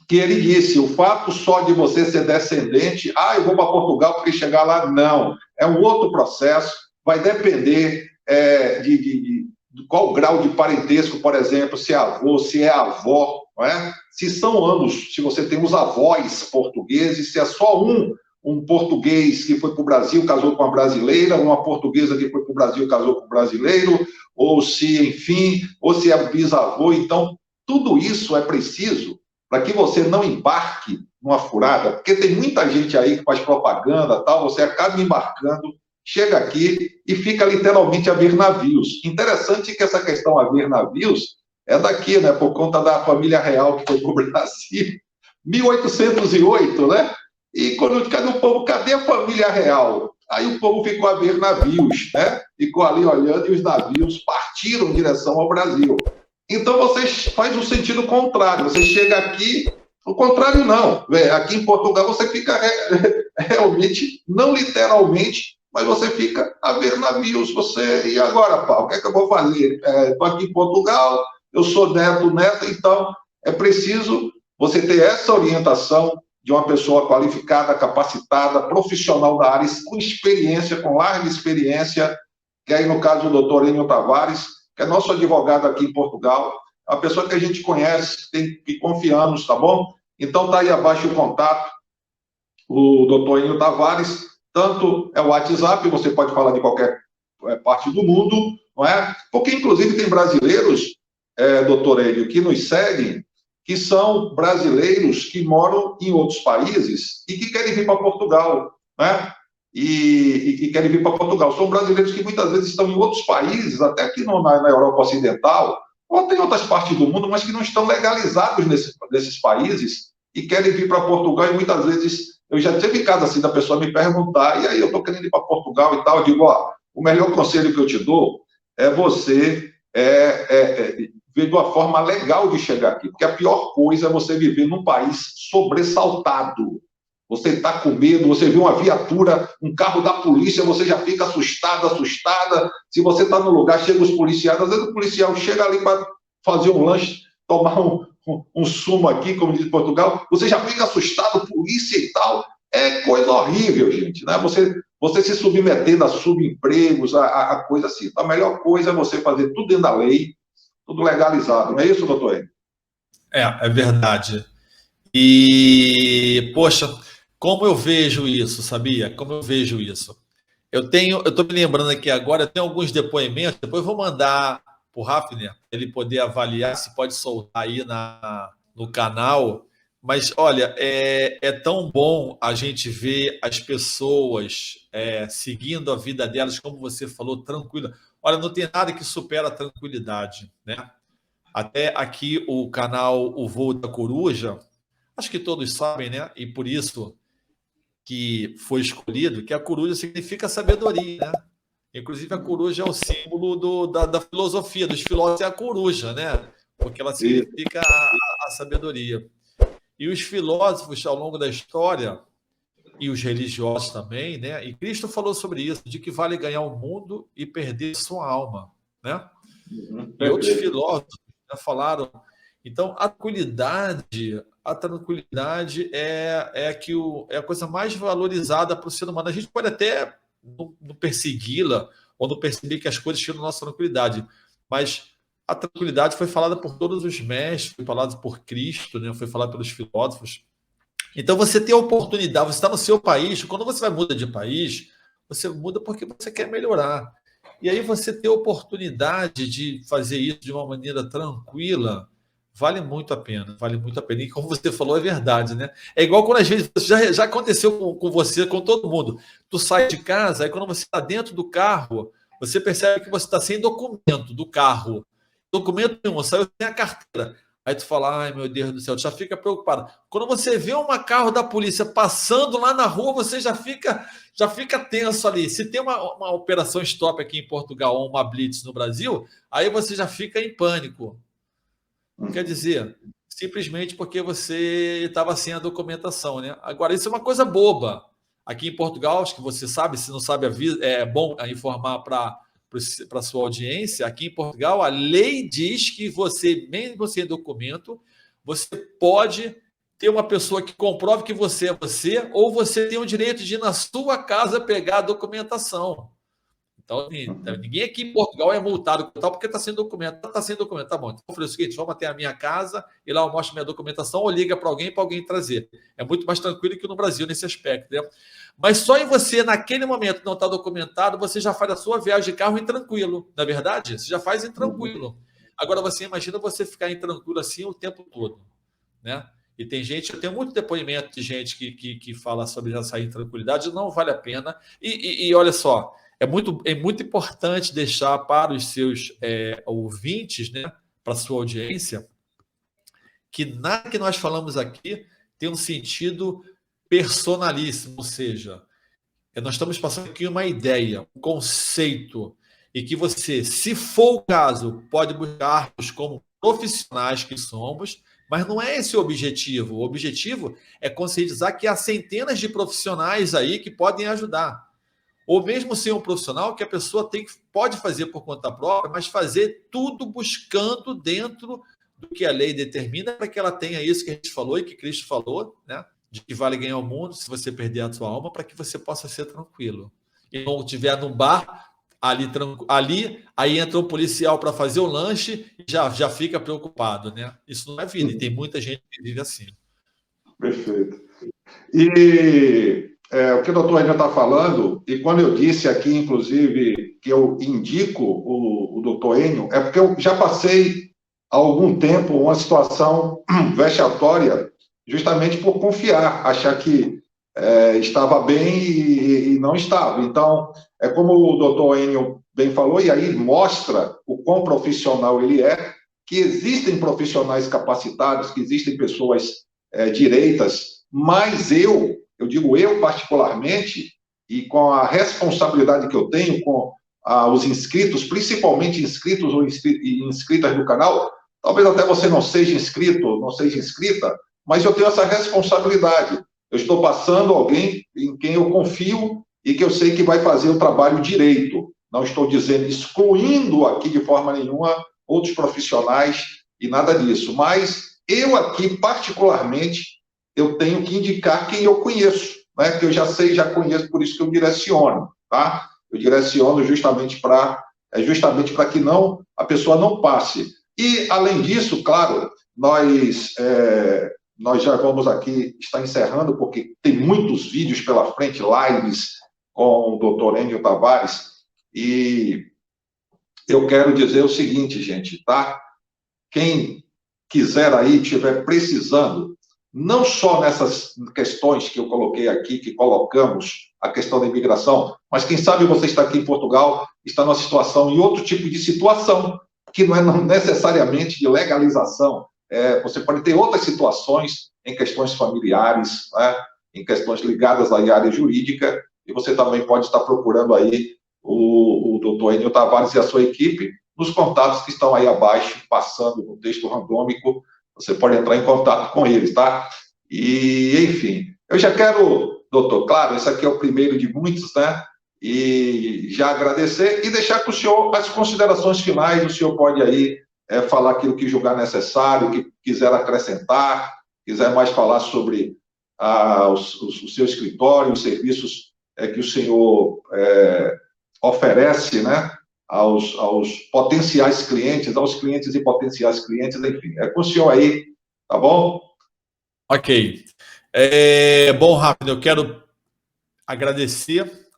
que ele disse, o fato só de você ser descendente, eu vou para Portugal porque chegar lá, não. É um outro processo, vai depender de qual grau de parentesco, por exemplo, se é avô, se é avó, não é? Se são anos, se você tem os avós portugueses, se é só um português que foi para o Brasil, casou com uma brasileira, uma portuguesa que foi para o Brasil, casou com um brasileiro, ou se, enfim, ou se é bisavô. Então, tudo isso é preciso para que você não embarque numa furada, porque tem muita gente aí que faz propaganda, tal, você acaba embarcando, chega aqui e fica literalmente a ver navios. Interessante que essa questão a ver navios é daqui, né, por conta da família real que foi para o Brasil, 1808, né? E quando cadê o povo, cadê a família real? Aí o povo ficou a ver navios, né? Ficou ali olhando e os navios partiram em direção ao Brasil. Então, você faz o sentido contrário. Você chega aqui, o contrário não. Aqui em Portugal, você fica realmente, não literalmente, mas você fica a ver navios. E agora, Paulo, o que é que eu vou fazer? Estou aqui em Portugal, eu sou neto, então é preciso você ter essa orientação de uma pessoa qualificada, capacitada, profissional da área, com experiência, com larga experiência, que aí, no caso, o doutor Enio Tavares, que é nosso advogado aqui em Portugal, é uma pessoa que a gente conhece, que confiamos, tá bom? Então, está aí abaixo o contato, o doutor Enio Tavares, tanto é o WhatsApp, você pode falar de qualquer parte do mundo, não é? Porque, inclusive, tem brasileiros, doutor Enio, que nos seguem, que são brasileiros que moram em outros países e que querem vir para Portugal, né? E querem vir para Portugal. São brasileiros que muitas vezes estão em outros países, até aqui na Europa Ocidental, ou até em outras partes do mundo, mas que não estão legalizados nesses países e querem vir para Portugal. E muitas vezes, eu já tive caso assim da pessoa me perguntar, e aí eu estou querendo ir para Portugal e tal. Eu digo, o melhor conselho que eu te dou é você ver de uma forma legal de chegar aqui, porque a pior coisa é você viver num país sobressaltado. Você está com medo, você vê uma viatura, um carro da polícia, você já fica assustado, assustada. Se você está no lugar, chegam os policiais, às vezes o policial chega ali para fazer um lanche, tomar um sumo aqui, como diz Portugal, você já fica assustado, polícia e tal. É coisa horrível, gente, né? Você se submetendo a subempregos, a coisa assim. Então, a melhor coisa é você fazer tudo dentro da lei, tudo legalizado, não é isso, doutor Enio? É verdade. E, poxa, como eu vejo isso, sabia? Como eu vejo isso? Eu estou me lembrando aqui agora, eu tenho alguns depoimentos, depois eu vou mandar para o Hafner, para ele poder avaliar se pode soltar aí no canal. Mas, olha, é tão bom a gente ver as pessoas seguindo a vida delas, como você falou, tranquila. Olha, não tem nada que supera a tranquilidade, né? Até aqui o canal O Voo da Coruja, acho que todos sabem, né? E por isso que foi escolhido, que a coruja significa sabedoria, né? Inclusive a coruja é o símbolo da filosofia, dos filósofos é a coruja, né? Porque ela significa a sabedoria. E os filósofos, ao longo da história, e os religiosos também, né? E Cristo falou sobre isso, de que vale ganhar o mundo e perder sua alma, né? E outros filósofos falaram. Então, a tranquilidade é a coisa mais valorizada para o ser humano. A gente pode até não persegui-la ou não perceber que as coisas tiram a nossa tranquilidade, mas a tranquilidade foi falada por todos os mestres, foi falada por Cristo, né? Foi falada pelos filósofos. Então, você tem a oportunidade, você está no seu país, quando você vai mudar de país, você muda porque você quer melhorar. E aí você ter a oportunidade de fazer isso de uma maneira tranquila, vale muito a pena, vale muito a pena. E como você falou, é verdade, né? É igual quando às vezes já aconteceu com você, com todo mundo. Tu sai de casa, aí quando você está dentro do carro, você percebe que você está sem documento do carro. Documento nenhum, saiu sem a carteira. Aí tu fala, ai meu Deus do céu, tu já fica preocupado. Quando você vê um carro da polícia passando lá na rua, você já fica tenso ali. Se tem uma operação stop aqui em Portugal ou uma blitz no Brasil, aí você já fica em pânico. Quer dizer, simplesmente porque você estava sem a documentação, né? Agora, isso é uma coisa boba. Aqui em Portugal, acho que você sabe, se não sabe, é bom informar para a sua audiência. Aqui em Portugal, a lei diz que você, mesmo sem documento, você pode ter uma pessoa que comprove que você é você, ou você tem o direito de ir na sua casa pegar a documentação. Então, ninguém aqui em Portugal é multado porque está sem documento. Está sem documento, tá bom. Então, eu falei o seguinte: vamos até a minha casa e lá eu mostro minha documentação ou liga para alguém trazer. É muito mais tranquilo que no Brasil nesse aspecto, né? Mas só em você, naquele momento, não estar documentado, você já faz a sua viagem de carro em tranquilo. Na verdade, você já faz em tranquilo. Agora, você imagina você ficar em tranquilo assim o tempo todo, né? E tem gente, eu tenho muito depoimento de gente que fala sobre essa intranquilidade, não vale a pena. E olha só, é muito importante deixar para os seus ouvintes, né, para a sua audiência, que nada que nós falamos aqui tem um sentido personalíssimo, ou seja, nós estamos passando aqui uma ideia, um conceito, e que você, se for o caso, pode buscar-nos como profissionais que somos, mas não é esse o objetivo. O objetivo é conscientizar que há centenas de profissionais aí que podem ajudar. Ou mesmo ser um profissional que a pessoa pode fazer por conta própria, mas fazer tudo buscando dentro do que a lei determina para que ela tenha isso que a gente falou e que Cristo falou, né? De que vale ganhar o mundo se você perder a sua alma, para que você possa ser tranquilo. E não estiver num bar, ali aí entra um policial para fazer o lanche e já fica preocupado, né? Isso não é vida, e tem muita gente que vive assim. Perfeito. E o que o doutor ainda está falando, e quando eu disse aqui, inclusive, que eu indico o doutor Enio, é porque eu já passei há algum tempo uma situação vexatória, justamente por confiar, achar que estava bem e não estava. Então, é como o doutor Enio bem falou, e aí mostra o quão profissional ele é, que existem profissionais capacitados, que existem pessoas direitas, mas eu digo eu particularmente, e com a responsabilidade que eu tenho com os inscritos, principalmente inscritos ou inscritas do canal, talvez até você não seja inscrito, não seja inscrita, mas eu tenho essa responsabilidade. Eu estou passando alguém em quem eu confio e que eu sei que vai fazer o trabalho direito. Não estou dizendo, excluindo aqui de forma nenhuma outros profissionais e nada disso, mas eu aqui, particularmente, eu tenho que indicar quem eu conheço, né? Que eu já sei, já conheço, por isso que eu direciono, tá? Eu direciono justamente para que não a pessoa não passe. E, além disso, claro, nós já vamos aqui estar encerrando, porque tem muitos vídeos pela frente, lives com o doutor Enio Tavares, e eu quero dizer o seguinte, gente, tá? Quem quiser aí, estiver precisando, não só nessas questões que eu coloquei aqui, que colocamos, a questão da imigração, mas quem sabe você está aqui em Portugal, está numa situação, em outro tipo de situação, que não é necessariamente de legalização. Você pode ter outras situações em questões familiares, né, em questões ligadas à área jurídica, e você também pode estar procurando aí o doutor Enio Tavares e a sua equipe, nos contatos que estão aí abaixo, passando no texto randômico, você pode entrar em contato com eles, tá? E, enfim, eu já quero, doutor, claro, esse aqui é o primeiro de muitos, né? E já agradecer e deixar com o senhor as considerações finais, o senhor pode aí falar aquilo que julgar necessário, que quiser acrescentar, quiser mais falar sobre o seu escritório, os serviços que o senhor oferece, né? Aos potenciais clientes, aos clientes e potenciais clientes, enfim. É com o senhor aí, tá bom? Ok. Bom, Rafa, eu quero agradecer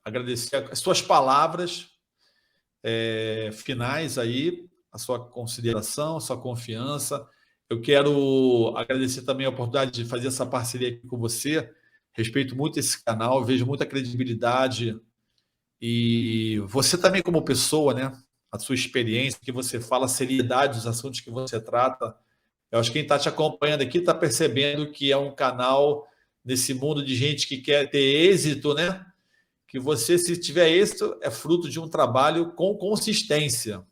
as suas palavras finais aí, a sua consideração, a sua confiança. Eu quero agradecer também a oportunidade de fazer essa parceria aqui com você. Respeito muito esse canal, vejo muita credibilidade e você também como pessoa, né? A sua experiência, que você fala, a seriedade dos assuntos que você trata. Eu acho que quem está te acompanhando aqui está percebendo que é um canal nesse mundo de gente que quer ter êxito, né? Que você, se tiver êxito, é fruto de um trabalho com consistência.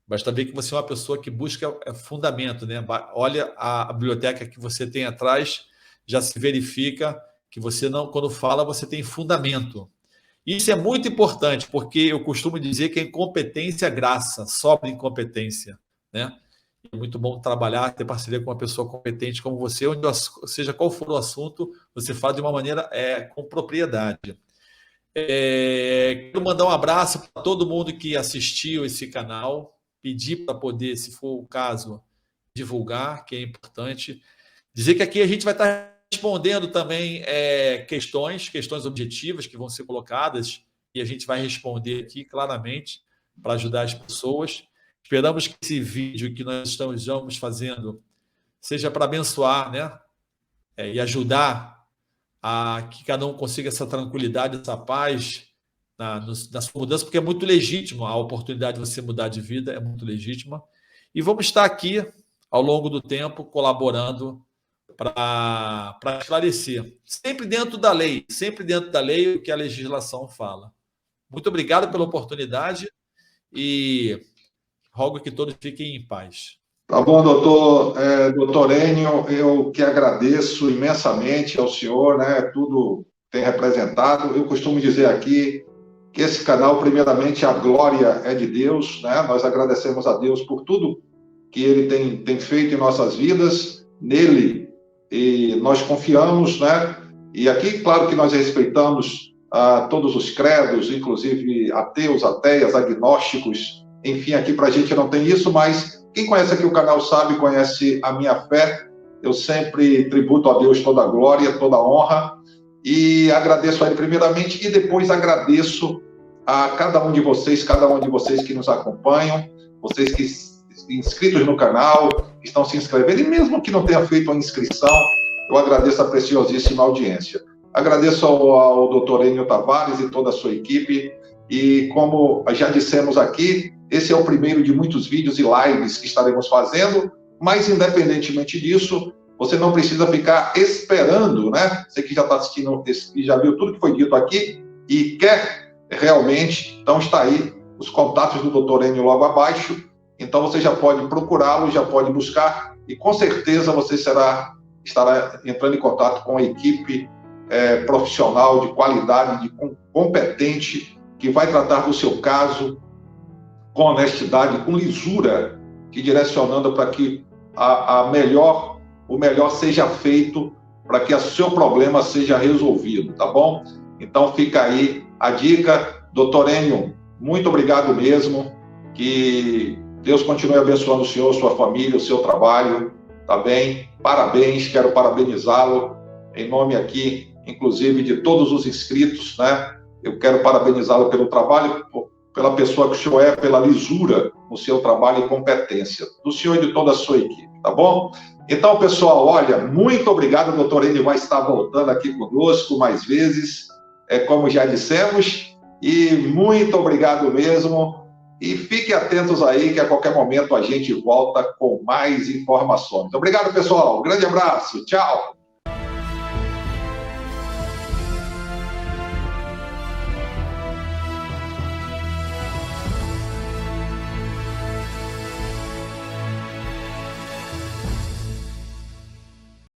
Basta ver que você é uma pessoa que busca fundamento, né? Olha a biblioteca que você tem atrás, já se verifica que você não, quando fala, você tem fundamento. Isso é muito importante, porque eu costumo dizer que a incompetência é graça, sobra incompetência, né? É muito bom trabalhar, ter parceria com uma pessoa competente como você, onde seja qual for o assunto, você fala de uma maneira com propriedade. Quero mandar um abraço para todo mundo que assistiu esse canal, pedir para poder, se for o caso, divulgar, que é importante. Dizer que aqui a gente vai estar respondendo também questões objetivas que vão ser colocadas e a gente vai responder aqui claramente para ajudar as pessoas. Esperamos que esse vídeo que nós estamos fazendo seja para abençoar, né? E ajudar a que cada um consiga essa tranquilidade, essa paz na sua mudança, porque é muito legítimo a oportunidade de você mudar de vida, é muito legítima. E vamos estar aqui, ao longo do tempo, colaborando para esclarecer. Sempre dentro da lei o que a legislação fala. Muito obrigado pela oportunidade e rogo que todos fiquem em paz. Tá bom, doutor Enio, eu que agradeço imensamente ao senhor, né? Tudo tem representado. Eu costumo dizer aqui que esse canal, primeiramente, a glória é de Deus, né? Nós agradecemos a Deus por tudo que ele tem feito em nossas vidas, nele, e nós confiamos, né? E aqui, claro que nós respeitamos todos os credos, inclusive ateus, ateias, agnósticos, enfim, aqui para a gente não tem isso, mas quem conhece aqui o canal sabe, conhece a minha fé. Eu sempre tributo a Deus toda a glória, toda a honra, e agradeço a Ele primeiramente, e depois agradeço a cada um de vocês que nos acompanham, vocês que inscritos no canal, que estão se inscrevendo, e mesmo que não tenha feito a inscrição, eu agradeço a preciosíssima audiência. Agradeço ao doutor Enio Tavares e toda a sua equipe, e como já dissemos aqui, esse é o primeiro de muitos vídeos e lives que estaremos fazendo, mas independentemente disso, você não precisa ficar esperando, né? Você que já está assistindo e já viu tudo que foi dito aqui e quer realmente, então está aí os contatos do doutor Enio logo abaixo, então você já pode procurá-lo, já pode buscar e com certeza você estará entrando em contato com a equipe profissional de qualidade, competente, que vai tratar do seu caso com honestidade, com lisura, que direcionando para que o melhor seja feito, para que o seu problema seja resolvido, tá bom? Então fica aí a dica. Doutor Enio, muito obrigado mesmo, que Deus continue abençoando o senhor, sua família, o seu trabalho, tá bem? Parabéns, quero parabenizá-lo, em nome aqui, inclusive, de todos os inscritos, né? Eu quero parabenizá-lo pelo trabalho, pela pessoa que o senhor é, pela lisura no seu trabalho e competência, do senhor e de toda a sua equipe, tá bom? Então, pessoal, olha, muito obrigado, o doutor Enio vai estar voltando aqui conosco mais vezes, como já dissemos, e muito obrigado mesmo, e fiquem atentos aí, que a qualquer momento a gente volta com mais informações. Obrigado, pessoal, um grande abraço, tchau!